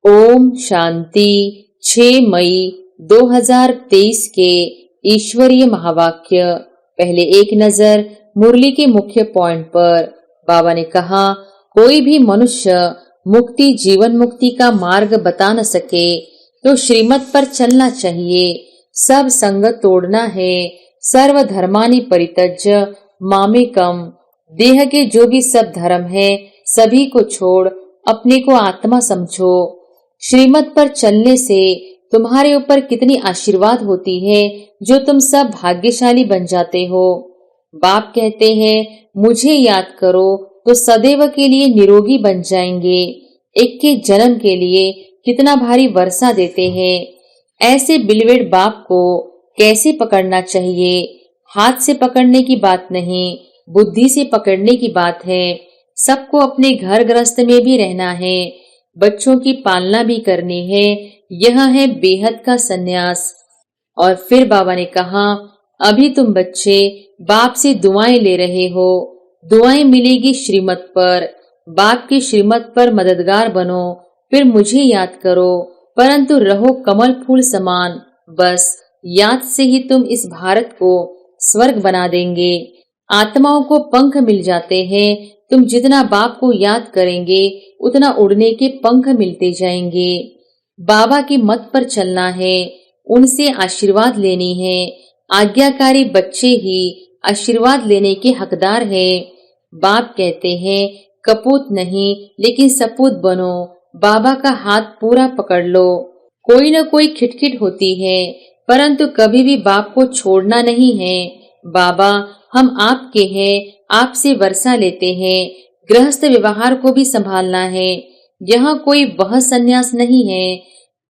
ओम शांति। 6 मई 2023 के ईश्वरीय महावाक्य। पहले एक नजर मुरली के मुख्य पॉइंट पर। बाबा ने कहा, कोई भी मनुष्य मुक्ति जीवन मुक्ति का मार्ग बता न सके तो श्रीमत पर चलना चाहिए। सब संग तोड़ना है। सर्व धर्मानि परित्यज्य मामेकम। देह के जो भी सब धर्म है सभी को छोड़ अपने को आत्मा समझो। श्रीमत पर चलने से तुम्हारे ऊपर कितनी आशीर्वाद होती है, जो तुम सब भाग्यशाली बन जाते हो। बाप कहते हैं, मुझे याद करो तो सदैव के लिए निरोगी बन जाएंगे। एक के जन्म के लिए कितना भारी वर्षा देते हैं। ऐसे बिलवेड़ बाप को कैसे पकड़ना चाहिए? हाथ से पकड़ने की बात नहीं, बुद्धि से पकड़ने की बात है। सबको अपने घर गृहस्थ में भी रहना है, बच्चों की पालना भी करनी है। यह है बेहद का सन्यास। और फिर बाबा ने कहा, अभी तुम बच्चे बाप से दुआएं ले रहे हो। दुआएं मिलेगी श्रीमत पर। बाप की श्रीमत पर मददगार बनो, फिर मुझे याद करो, परंतु रहो कमल फूल समान। बस याद से ही तुम इस भारत को स्वर्ग बना देंगे। आत्माओं को पंख मिल जाते हैं। तुम जितना बाप को याद करेंगे उतना उड़ने के पंख मिलते जाएंगे। बाबा की मत पर चलना है, उनसे आशीर्वाद लेनी है। आज्ञाकारी बच्चे ही आशीर्वाद लेने के हकदार हैं। बाप कहते हैं, कपूत नहीं लेकिन सपूत बनो। बाबा का हाथ पूरा पकड़ लो। कोई न कोई खिटखिट होती है, परंतु कभी भी बाप को छोड़ना नहीं है। बाबा, हम आपके हैं, आपसे वर्षा लेते हैं। गृहस्थ व्यवहार को भी संभालना है। यहाँ कोई वह सन्यास नहीं है।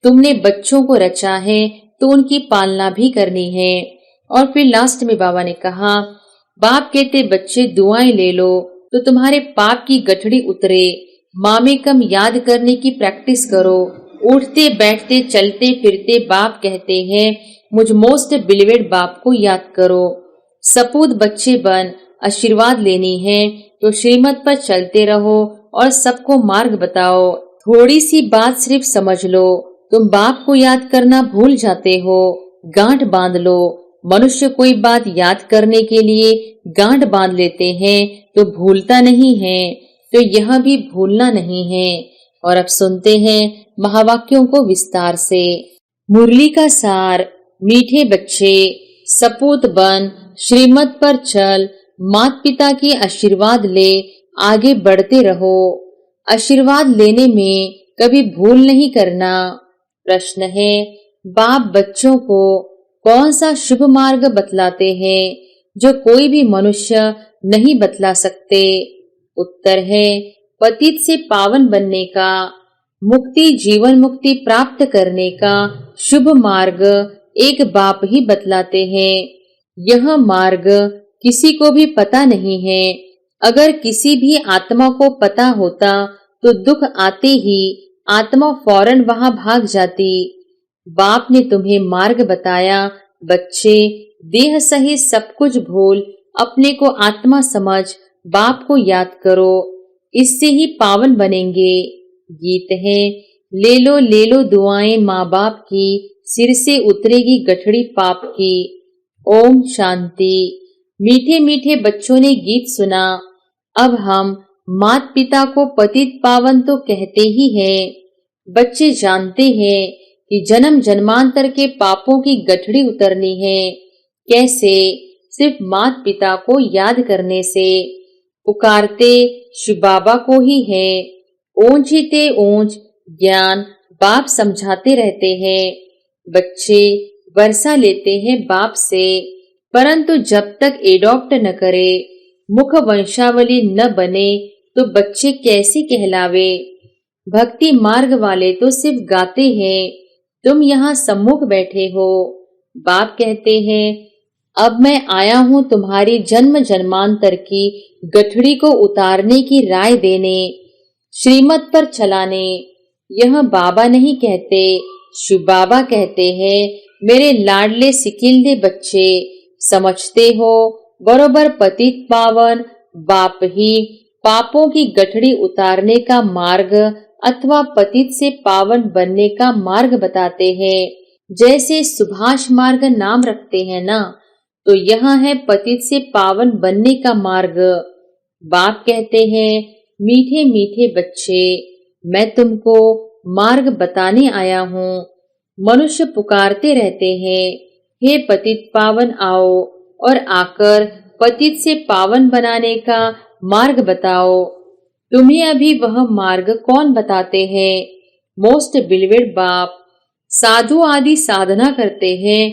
तुमने बच्चों को रचा है तो उनकी पालना भी करनी है। और फिर लास्ट में बाबा ने कहा, बाप कहते बच्चे दुआएं ले लो तो तुम्हारे पाप की गठड़ी उतरे। मामेकम याद करने की प्रैक्टिस करो। उठते बैठते चलते फिरते बाप कहते हैं, मुझ मोस्ट बिलीवेड बाप को याद करो। सपूत बच्चे बन आशीर्वाद लेनी है तो श्रीमत पर चलते रहो और सबको मार्ग बताओ। थोड़ी सी बात सिर्फ समझ लो, तुम बाप को याद करना भूल जाते हो। गांठ बांध लो। मनुष्य कोई बात याद करने के लिए गांठ बांध लेते हैं तो भूलता नहीं है, तो यह भी भूलना नहीं है। और अब सुनते हैं महावाक्यों को विस्तार से। मुरली का सार। मीठे बच्चे, सपूत बन, श्रीमत पर चल, माता पिता की आशीर्वाद ले, आगे बढ़ते रहो। आशीर्वाद लेने में कभी भूल नहीं करना। प्रश्न है, बाप बच्चों को कौन सा शुभ मार्ग बतलाते हैं जो कोई भी मनुष्य नहीं बतला सकते? उत्तर है, पतित से पावन बनने का, मुक्ति जीवन मुक्ति प्राप्त करने का शुभ मार्ग एक बाप ही बतलाते हैं। यह मार्ग किसी को भी पता नहीं है। अगर किसी भी आत्मा को पता होता तो दुख आते ही आत्मा फौरन वहां भाग जाती। बाप ने तुम्हें मार्ग बताया। बच्चे, देह सहित सब कुछ भूल अपने को आत्मा समझ बाप को याद करो, इससे ही पावन बनेंगे। गीत है, ले लो दुआएं माँ बाप की, सिर से उतरेगी गठड़ी पाप की। ओम शांति। मीठे मीठे बच्चों ने गीत सुना। अब हम माता पिता को पतित पावन तो कहते ही हैं। बच्चे जानते हैं कि जन्म जन्मांतर के पापों की गठड़ी उतरनी है। कैसे? सिर्फ माता पिता को याद करने से। पुकारते शिव बाबा को ही है। ऊंचीते ऊंच ज्ञान बाप समझाते रहते हैं। बच्चे वर्षा लेते हैं बाप से, परंतु जब तक एडॉप्ट न करे, मुख वंशावली न बने तो बच्चे कैसे कहलावे? भक्ति मार्ग वाले तो सिर्फ गाते हैं। तुम यहाँ सम्मुख बैठे हो। बाप कहते हैं, अब मैं आया हूँ तुम्हारी जन्म जन्मांतर की गठड़ी को उतारने की राय देने, श्रीमत पर चलाने। यह बाबा नहीं कहते, शिव बाबा कहते हैं, मेरे लाडले सिकिलदे बच्चे, समझते हो बरोबर पतित पावन बाप ही पापों की गठड़ी उतारने का मार्ग अथवा पतित से पावन बनने का मार्ग बताते हैं। जैसे सुभाष मार्ग नाम रखते हैं ना, तो यहाँ है पतित से पावन बनने का मार्ग। बाप कहते हैं, मीठे मीठे बच्चे, मैं तुमको मार्ग बताने आया हूँ। मनुष्य पुकारते रहते हैं, हे पतित पावन आओ, और आकर पतित से पावन बनाने का मार्ग बताओ। तुम्हें अभी वह मार्ग कौन बताते हैं? मोस्ट बिलीवेड बाप। साधु आदि साधना करते हैं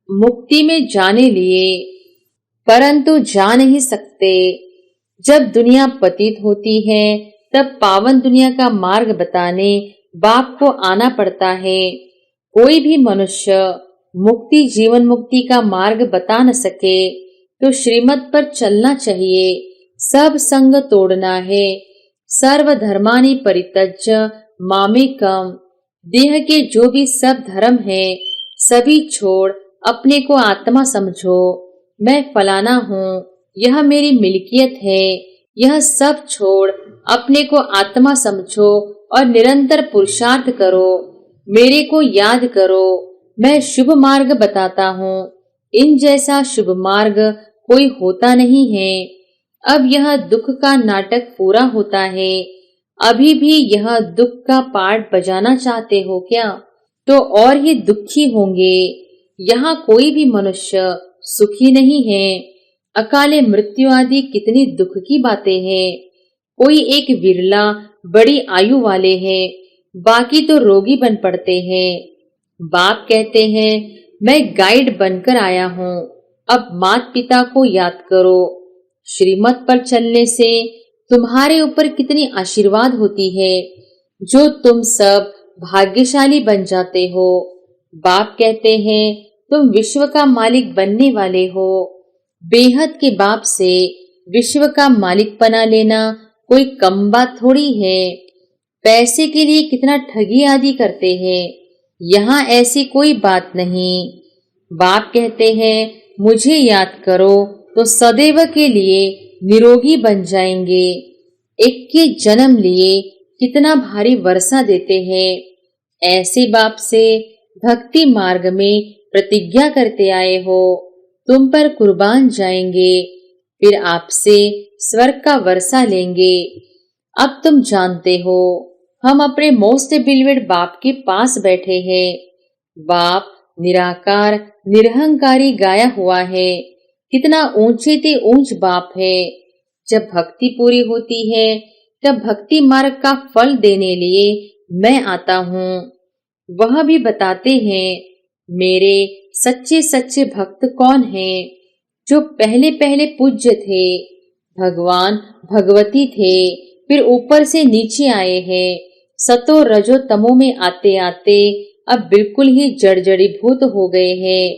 मुक्ति में जाने लिए, परंतु जा नहीं सकते। जब दुनिया पतित होती है तब पावन दुनिया का मार्ग बताने बाप को आना पड़ता है। कोई भी मनुष्य मुक्ति जीवन मुक्ति का मार्ग बता न सके तो श्रीमत पर चलना चाहिए। सब संग तोड़ना है। सर्व धर्मानि परित्यज्य मामेकम। देह के जो भी सब धर्म है सभी छोड़ अपने को आत्मा समझो। मैं फलाना हूँ, यह मेरी मिल्कियत है। यह सब छोड़ अपने को आत्मा समझो और निरंतर पुरुषार्थ करो। मेरे को याद करो। मैं शुभ मार्ग बताता हूँ। इन जैसा शुभ मार्ग कोई होता नहीं है। अब यह दुख का नाटक पूरा होता है। अभी भी यह दुख का पार्ट बजाना चाहते हो क्या? तो और ही दुखी होंगे। यहाँ कोई भी मनुष्य सुखी नहीं है। अकाले मृत्यु आदि कितनी दुख की बातें हैं। कोई एक विरला बड़ी आयु वाले हैं, बाकी तो रोगी बन पड़ते हैं। बाप कहते हैं, मैं गाइड बनकर आया हूँ। अब माता पिता को याद करो। श्रीमत पर चलने से तुम्हारे ऊपर कितनी आशीर्वाद होती है, जो तुम सब भाग्यशाली बन जाते हो। बाप कहते हैं, तुम विश्व का मालिक बनने वाले हो। बेहद के बाप से विश्व का मालिक बना लेना कोई कम बात थोड़ी है। पैसे के लिए कितना ठगी आदि करते हैं, यहाँ ऐसी कोई बात नहीं। बाप कहते हैं, मुझे याद करो तो सदैव के लिए निरोगी बन जाएंगे। एक के जन्म लिए कितना भारी वर्षा देते हैं। ऐसे बाप से भक्ति मार्ग में प्रतिज्ञा करते आए हो, तुम पर कुर्बान जाएंगे, फिर आपसे स्वर्ग का वर्षा लेंगे। अब तुम जानते हो, हम अपने मोस्ट बिलीवेड बाप के पास बैठे हैं। बाप निराकार निरहंकारी गाया हुआ है। कितना ऊंचे ते ऊंच बाप है। जब भक्ति पूरी होती है तब भक्ति मार्ग का फल देने लिए मैं आता हूँ। वह भी बताते हैं, मेरे सच्चे सच्चे भक्त कौन हैं, जो पहले पहले पूज्य थे, भगवान भगवती थे, फिर ऊपर से नीचे आए हैं। सतो रजो तमो में आते आते अब बिल्कुल ही जड़जड़ीभूत हो गए हैं।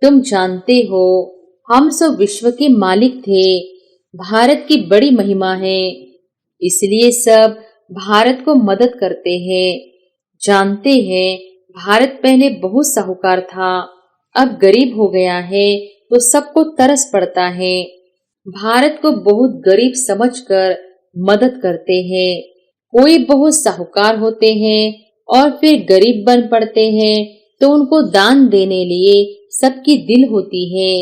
तुम जानते हो, हम सब विश्व के मालिक थे। भारत की बड़ी महिमा है, इसलिए सब भारत को मदद करते हैं। जानते हैं, भारत पहले बहुत साहूकार था, अब गरीब हो गया है तो सबको तरस पड़ता है। भारत को बहुत गरीब समझकर मदद करते हैं। कोई बहुत साहूकार होते हैं और फिर गरीब बन पड़ते हैं तो उनको दान देने लिए सबकी दिल होती है।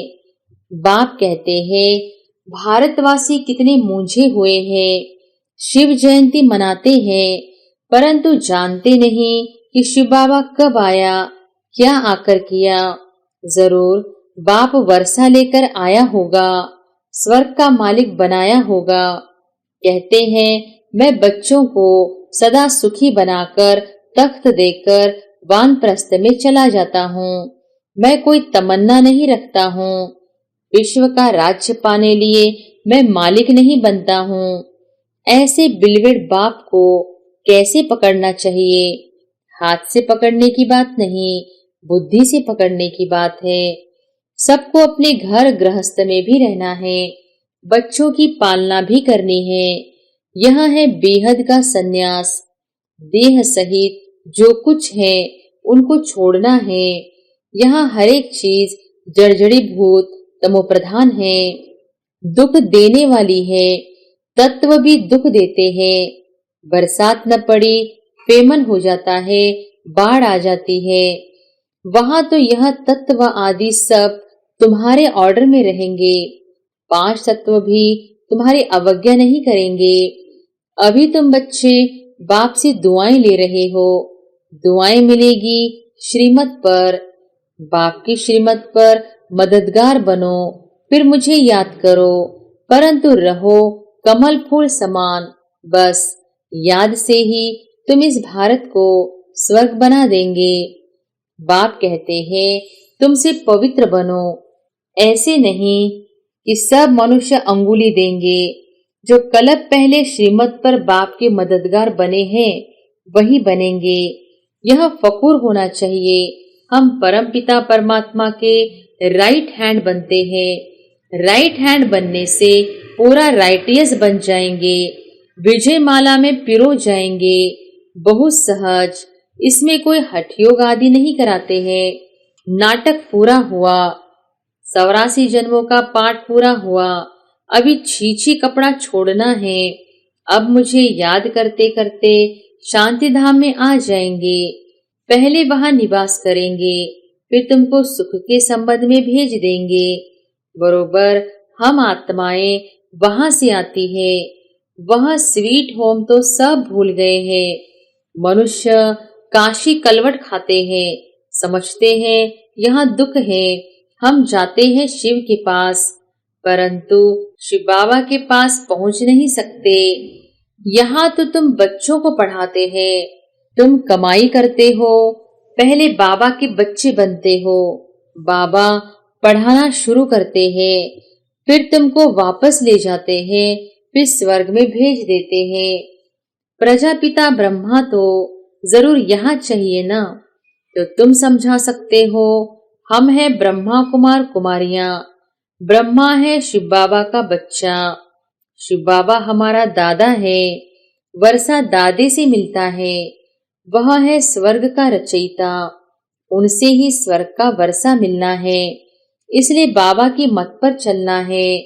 बाप कहते हैं, भारतवासी कितने मूंझे हुए हैं। शिव जयंती मनाते हैं, परंतु जानते नहीं कि शिव बाबा कब आया, क्या आकर किया। जरूर बाप वर्षा लेकर आया होगा, स्वर्ग का मालिक बनाया होगा। कहते हैं, मैं बच्चों को सदा सुखी बनाकर तख्त देकर वानप्रस्थ में चला जाता हूँ। मैं कोई तमन्ना नहीं रखता हूँ। विश्व का राज्य पाने लिए मैं मालिक नहीं बनता हूँ। ऐसे बिलवेड बाप को कैसे पकड़ना चाहिए? हाथ से पकड़ने की बात नहीं, बुद्धि से पकड़ने की बात है। सबको अपने घर गृहस्थ में भी रहना है, बच्चों की पालना भी करनी है। यह है बेहद का सन्यास। देह सहित जो कुछ है उनको छोड़ना है। यहाँ हर एक चीज जड़जड़ीभूत तमोप्रधान है, दुख देने वाली है। तत्व भी दुख देते हैं। बरसात न पड़ी, फेमन हो जाता है, बाढ़ आ जाती है। वहां तो यह तत्व आदि सब तुम्हारे ऑर्डर में रहेंगे। 5 तत्व भी तुम्हारी अवज्ञा नहीं करेंगे। अभी तुम बच्चे बाप से दुआएं ले रहे हो। दुआएं मिलेगी श्रीमत पर। बाप की श्रीमत पर मददगार बनो, फिर मुझे याद करो, परंतु रहो कमल फूल समान। बस याद से ही तुम इस भारत को स्वर्ग बना देंगे। बाप कहते हैं तुमसे पवित्र बनो। ऐसे नहीं कि सब मनुष्य अंगुली देंगे। जो कल्प पहले श्रीमत पर बाप के मददगार बने हैं वही बनेंगे। यह फखूर होना चाहिए। हम परम पिता परमात्मा के राइट हैंड बनते हैं। राइट हैंड बनने से पूरा राइटियस बन जाएंगे। विजय माला में पिरो जाएंगे। बहुत सहज। इसमें कोई हठयोग आदि नहीं कराते हैं। नाटक पूरा हुआ। 84 जन्मों का पाठ पूरा हुआ। अभी छीछी कपड़ा छोड़ना है। अब मुझे याद करते करते शांति धाम में आ जाएंगे। पहले वहां निवास करेंगे, फिर तुमको सुख के संबंध में भेज देंगे। बरोबर हम आत्माएं वहां से आती है। वह स्वीट होम तो सब भूल गए हैं। मनुष्य काशी कलवट खाते हैं, समझते हैं यहाँ दुख है। हम जाते हैं शिव के पास, परंतु शिव बाबा के पास पहुंच नहीं सकते। यहाँ तो तुम बच्चों को पढ़ाते हैं। तुम कमाई करते हो, पहले बाबा के बच्चे बनते हो। बाबा पढ़ाना शुरू करते हैं, फिर तुमको वापस ले जाते हैं, फिर स्वर्ग में भेज देते हैं। प्रजापिता ब्रह्मा तो जरूर यहाँ चाहिए ना, तो तुम समझा सकते हो। हम हैं ब्रह्मा कुमार कुमारियां। ब्रह्मा है शिव बाबा का बच्चा। शिव बाबा हमारा दादा है। वर्षा दादे से मिलता है। वह है स्वर्ग का रचयिता। उनसे ही स्वर्ग का वर्षा मिलना है। इसलिए बाबा की मत पर चलना है,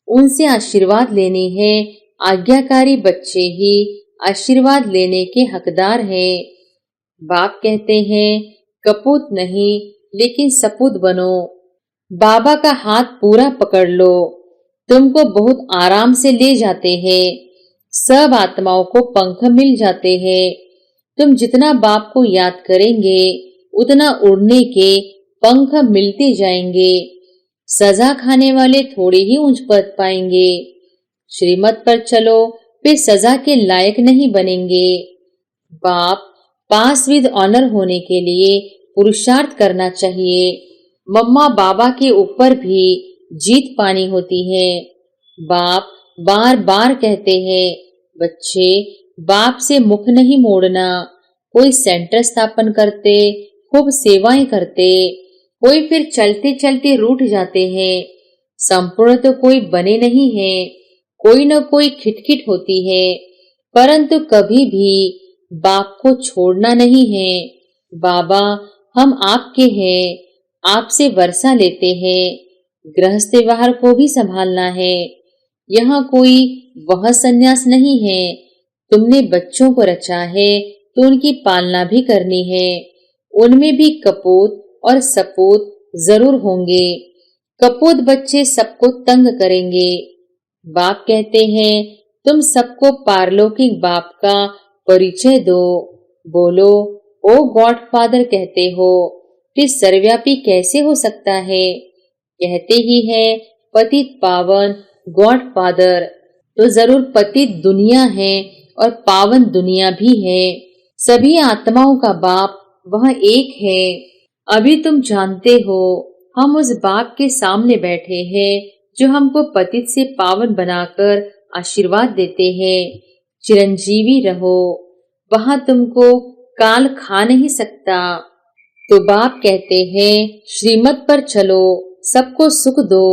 उनसे आशीर्वाद लेने हैं। आज्ञाकारी बच्चे ही आशीर्वाद लेने के हकदार हैं। बाप कहते हैं कपूत नहीं लेकिन सपूत बनो। बाबा का हाथ पूरा पकड़ लो, तुमको बहुत आराम से ले जाते हैं। सब आत्माओं को पंख मिल जाते हैं। तुम जितना बाप को याद करेंगे उतना उड़ने के पंख मिलते जाएंगे। सजा खाने वाले थोड़े ही ऊंच पद पाएंगे। श्रीमत पर चलो, वे सजा के लायक नहीं बनेंगे। बाप पास विद ऑनर होने के लिए पुरुषार्थ करना चाहिए। मम्मा बाबा के ऊपर भी जीत पानी होती है। बाप बार बार कहते हैं बच्चे बाप से मुख नहीं मोड़ना। कोई सेंटर स्थापन करते, खूब सेवाएं करते, कोई फिर चलते चलते रूठ जाते हैं। संपूर्ण तो कोई बने नहीं है, कोई न कोई खिटखिट होती है, परंतु कभी भी बाप को छोड़ना नहीं है। बाबा हम आपके हैं, आपसे वर्षा लेते हैं। गृहस्थ व्यवहार को भी संभालना है। यहाँ कोई वह संन्यास नहीं है। तुमने बच्चों को रचा है तो उनकी पालना भी करनी है। उनमें भी कपूत और सपूत जरूर होंगे। कपूत बच्चे सबको तंग करेंगे। बाप कहते हैं तुम सबको पारलौकिक बाप का परिचय दो। बोलो ओ गॉड फादर कहते हो, फिर सर्वव्यापी कैसे हो सकता है? कहते ही है पतित पावन गॉड फादर, तो जरूर पतित दुनिया है और पावन दुनिया भी है। सभी आत्माओं का बाप वह एक है। अभी तुम जानते हो हम उस बाप के सामने बैठे हैं जो हमको पतित से पावन बनाकर आशीर्वाद देते हैं। चिरंजीवी रहो, वहां तुमको काल खा नहीं सकता। तो बाप कहते हैं श्रीमत पर चलो, सबको सुख दो।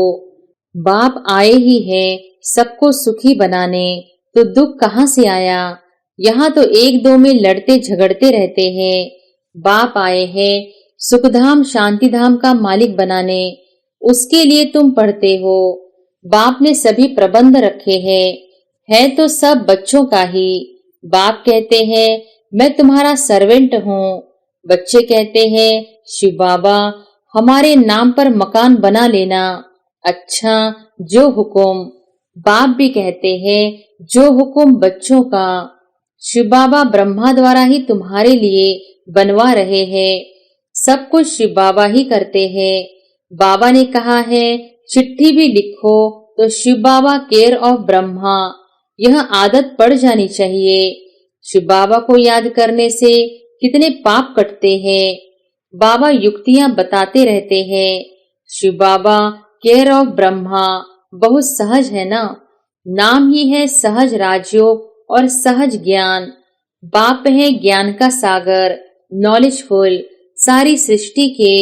बाप आए ही हैं सबको सुखी बनाने, तो दुख कहाँ से आया? यहाँ तो एक दो में लड़ते झगड़ते रहते हैं। बाप आए हैं सुखधाम शांतिधाम का मालिक बनाने, उसके लिए तुम पढ़ते हो। बाप ने सभी प्रबंध रखे हैं, है तो सब बच्चों का ही। बाप कहते हैं मैं तुम्हारा सर्वेंट हूँ। बच्चे कहते हैं शिव बाबा हमारे नाम पर मकान बना लेना। अच्छा, जो हुक्म। बाप भी कहते हैं जो हुक्म बच्चों का। शिव बाबा ब्रह्मा द्वारा ही तुम्हारे लिए बनवा रहे हैं। सब कुछ शिव बाबा ही करते हैं। बाबा ने कहा है चिट्ठी भी लिखो तो शिव बाबा केयर ऑफ ब्रह्मा। यह आदत पड़ जानी चाहिए। शिव बाबा को याद करने से कितने पाप कटते हैं। बाबा युक्तियां बताते रहते हैं। शिव बाबा केयर ऑफ ब्रह्मा बहुत सहज है ना। नाम ही है सहज राजयोग और सहज ज्ञान। बाप है ज्ञान का सागर, नॉलेजफुल। सारी सृष्टि के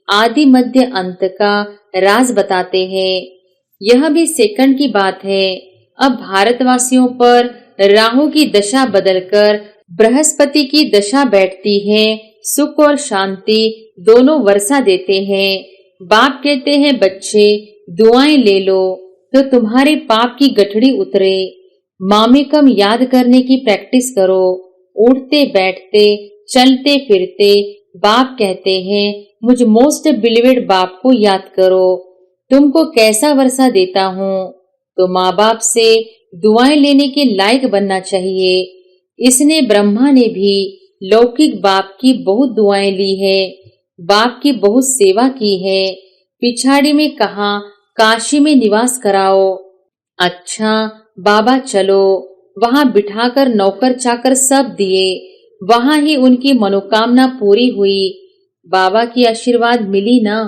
आदि मध्य अंत का राज बताते हैं। यह भी सेकंड की बात है। अब भारतवासियों पर राहु की दशा बदलकर बृहस्पति की दशा बैठती है। सुख और शांति दोनों वर्षा देते हैं। बाप कहते हैं बच्चे दुआएं ले लो तो तुम्हारे पाप की गठड़ी उतरे। मामेकम याद करने की प्रैक्टिस करो। उठते बैठते चलते फिरते बाप कहते हैं मुझ मोस्ट बिलीवेड बाप को याद करो। तुमको कैसा वर्षा देता हूँ। तो माँ बाप से दुआएं लेने के लायक बनना चाहिए। इसने ब्रह्मा ने भी लौकिक बाप की बहुत दुआएं ली है। बाप की बहुत सेवा की है। पिछाड़ी में कहा काशी में निवास कराओ। अच्छा बाबा चलो। वहां बिठाकर नौकर चाकर सब दिए। वहां ही उनकी मनोकामना पूरी हुई। बाबा की आशीर्वाद मिली ना।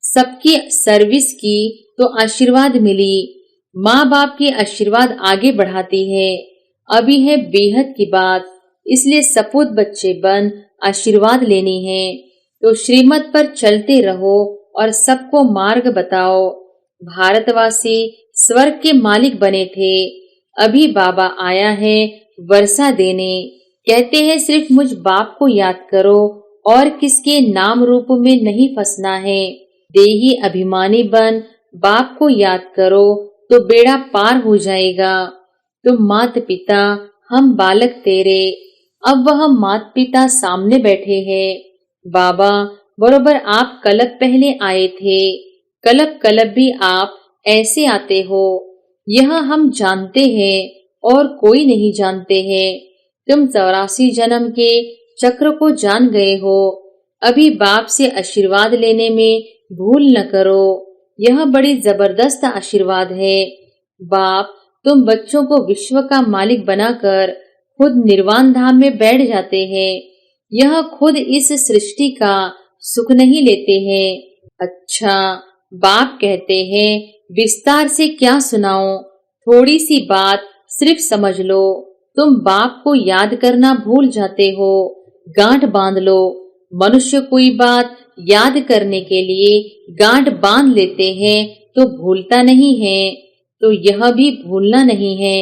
सबकी सर्विस की तो आशीर्वाद मिली। माँ बाप की आशीर्वाद आगे बढ़ाती है। अभी है बेहद की बात, इसलिए सपूत बच्चे बन आशीर्वाद लेनी है। तो श्रीमत पर चलते रहो और सबको मार्ग बताओ। भारतवासी स्वर्ग के मालिक बने थे। अभी बाबा आया है वर्षा देने। कहते हैं सिर्फ मुझ बाप को याद करो और किसके नाम रूप में नहीं फंसना है। देही अभिमानी बन बाप को याद करो तो बेड़ा पार हो जाएगा। तुम मात पिता हम बालक तेरे। अब वह मात पिता सामने बैठे हैं। बाबा बरोबर आप कलब पहले आए थे। कलब कलब भी आप ऐसे आते हो। यह हम जानते हैं और कोई नहीं जानते हैं। तुम 84 जन्म के चक्र को जान गए हो। अभी बाप से आशीर्वाद लेने में भूल न करो। यह बड़ी जबरदस्त आशीर्वाद है। बाप तुम बच्चों को विश्व का मालिक बनाकर खुद निर्वाण धाम में बैठ जाते हैं। यह खुद इस सृष्टि का सुख नहीं लेते हैं। अच्छा बाप कहते हैं विस्तार से क्या सुनाऊं। थोड़ी सी बात सिर्फ समझ लो। तुम बाप को याद करना भूल जाते हो। गांठ बांध लो। मनुष्य कोई बात याद करने के लिए गांठ बांध लेते हैं तो भूलता नहीं है। तो यह भी भूलना नहीं है।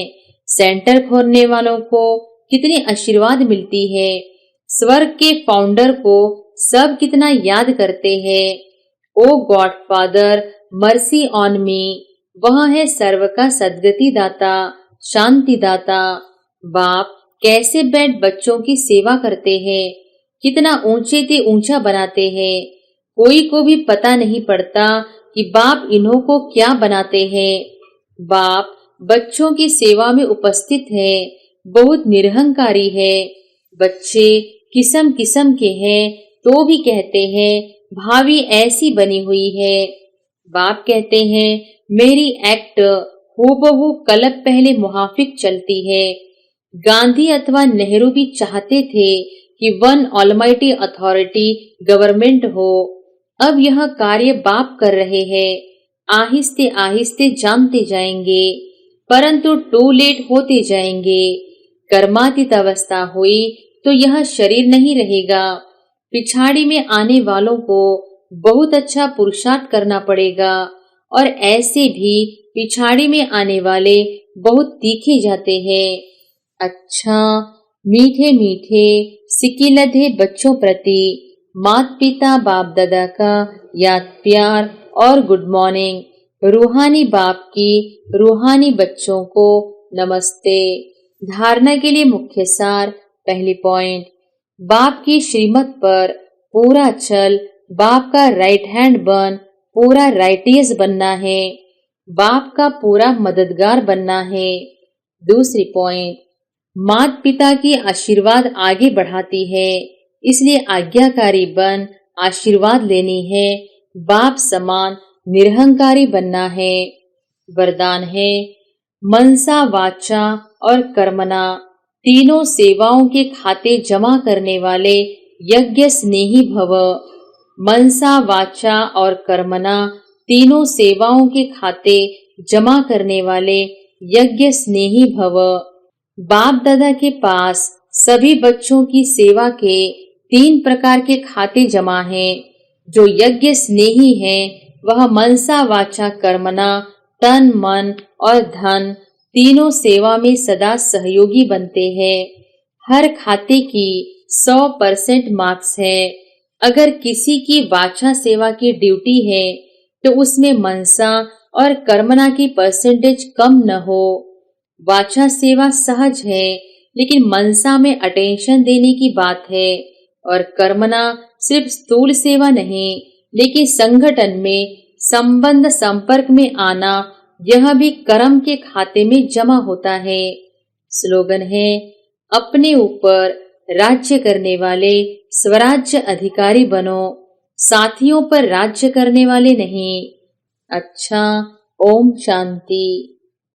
सेंटर खोलने वालों को कितनी आशीर्वाद मिलती है। स्वर्ग के फाउंडर को सब कितना याद करते हैं। Oh God father mercy on me. वह है सर्व का सद्गति दाता, शांति दाता। बाप कैसे बैठ बच्चों की सेवा करते हैं। कितना ऊंचे ते ऊंचा बनाते हैं। कोई को भी पता नहीं पड़ता कि बाप इन्हों को क्या बनाते हैं। बाप बच्चों की सेवा में उपस्थित है। बहुत निरहंकारी है। बच्चे किस्म किस्म के हैं तो भी कहते हैं भाभी ऐसी बनी हुई है। बाप कहते हैं मेरी एक्ट हूबहू कलब पहले मुहाफिक चलती है। गांधी अथवा नेहरू भी चाहते थे कि वन ऑलमाइटी अथॉरिटी गवर्नमेंट हो। अब यह कार्य बाप कर रहे हैं। आहिस्ते आहिस्ते जानते जाएंगे, परंतु टू लेट होते जाएंगे। कर्मातीत अवस्था हुई तो यह शरीर नहीं रहेगा। पिछाड़ी में आने वालों को बहुत अच्छा पुरुषार्थ करना पड़ेगा और ऐसे भी पिछाड़ी में आने वाले बहुत तीखे जाते हैं। अच्छा मीठे मीठे सिकिलधे बच्चों प्रति माता पिता बाप दादा का याद प्यार और गुड मॉर्निंग। रूहानी बाप की रूहानी बच्चों को नमस्ते। धारणा के लिए मुख्य सार। पहली पॉइंट, बाप की श्रीमत पर पूरा चल, बाप का राइट हैंड बन, पूरा राइटियस बनना है, बाप का पूरा मददगार बनना है। दूसरी पॉइंट, माता पिता की आशीर्वाद आगे बढ़ाती है, इसलिए आज्ञाकारी बन आशीर्वाद लेनी है, बाप समान निरहंकारी बनना है। वरदान है, मनसा वाचा और कर्मणा तीनों सेवाओं के खाते जमा करने वाले यज्ञ स्नेही भव। मनसा वाचा और कर्मणा तीनों सेवाओं के खाते जमा करने वाले यज्ञ स्नेही भव। बाप दादा के पास सभी बच्चों की सेवा के 3 प्रकार के खाते जमा हैं। जो यज्ञ स्नेही हैं, वह मनसा वाचा कर्मणा तन मन और धन तीनों सेवा में सदा सहयोगी बनते हैं। हर खाते की 100% मार्क्स है। अगर किसी की वाचा सेवा की ड्यूटी है तो उसमें मनसा और कर्मणा की परसेंटेज कम न हो। वाचा सेवा सहज है, लेकिन मनसा में अटेंशन देने की बात है, और कर्मणा सिर्फ स्थूल सेवा नहीं, लेकिन संगठन में संबंध संपर्क में आना, यह भी कर्म के खाते में जमा होता है। स्लोगन है, अपने ऊपर राज्य करने वाले स्वराज्य अधिकारी बनो, साथियों पर राज्य करने वाले नहीं। अच्छा, ओम शांति।